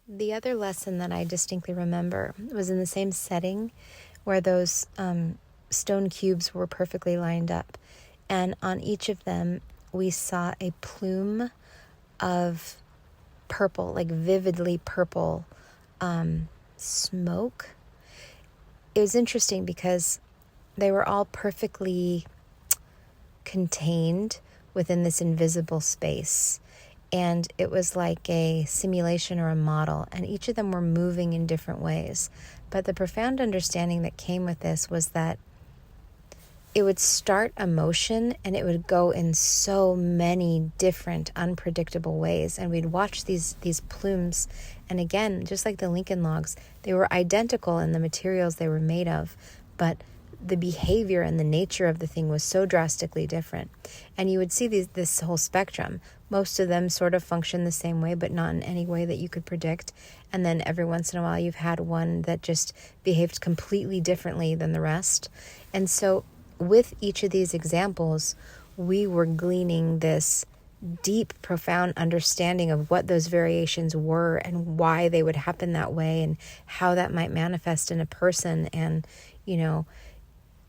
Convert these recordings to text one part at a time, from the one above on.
The other lesson that I distinctly remember was in the same setting where those stone cubes were perfectly lined up. And on each of them, we saw a plume of purple, like vividly purple smoke. It was interesting because they were all perfectly contained within this invisible space. And it was like a simulation or a model, and each of them were moving in different ways. But the profound understanding that came with this was that it would start a motion and it would go in so many different unpredictable ways. And we'd watch these plumes, and again, just like the Lincoln Logs, they were identical in the materials they were made of, but the behavior and the nature of the thing was so drastically different. And you would see this whole spectrum. Most of them sort of function the same way, but not in any way that you could predict. And then every once in a while, you've had one that just behaved completely differently than the rest. And so with each of these examples, we were gleaning this deep, profound understanding of what those variations were and why they would happen that way and how that might manifest in a person. And,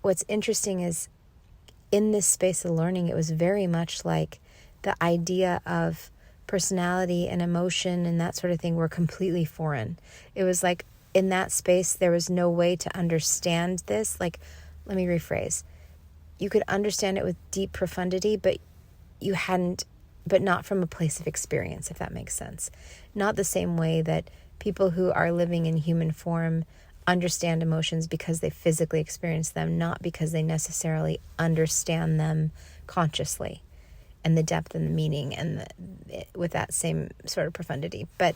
what's interesting is in this space of learning, it was very much like the idea of personality and emotion and that sort of thing were completely foreign. It was like in that space, there was no way to understand this. Like, let me rephrase. You could understand it with deep profundity, but not from a place of experience, if that makes sense. Not the same way that people who are living in human form understand emotions because they physically experience them, not because they necessarily understand them consciously and the depth and the meaning and with that same sort of profundity. But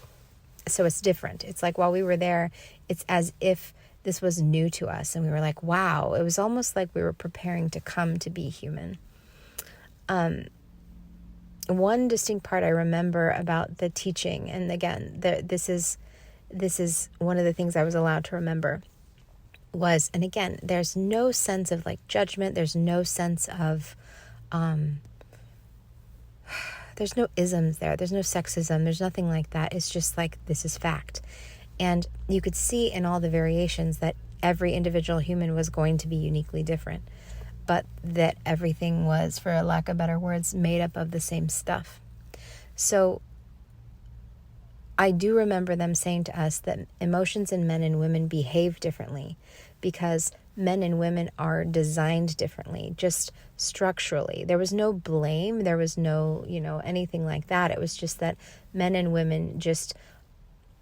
so it's different. It's like while we were there, it's as if this was new to us and we were like, wow, it was almost like we were preparing to come to be human. One distinct part I remember about the teaching, and again, this is one of the things I was allowed to remember, was, and again, there's no sense of like judgment. There's no sense of, there's no isms there. There's no sexism. There's nothing like that. It's just like, this is fact. And you could see in all the variations that every individual human was going to be uniquely different, but that everything was, for lack of better words, made up of the same stuff. So I do remember them saying to us that emotions in men and women behave differently because men and women are designed differently, just structurally. There was no blame. There was no, anything like that. It was just that men and women just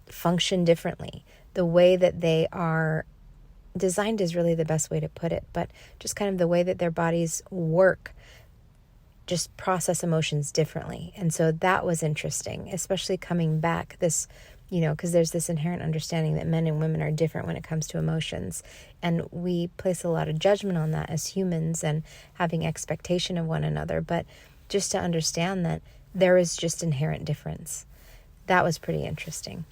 function differently. The way that they are designed is really the best way to put it, but just kind of the way that their bodies work, just process emotions differently. And so that was interesting, especially coming back this, because there's this inherent understanding that men and women are different when it comes to emotions. And we place a lot of judgment on that as humans and having expectation of one another. But just to understand that there is just inherent difference. That was pretty interesting.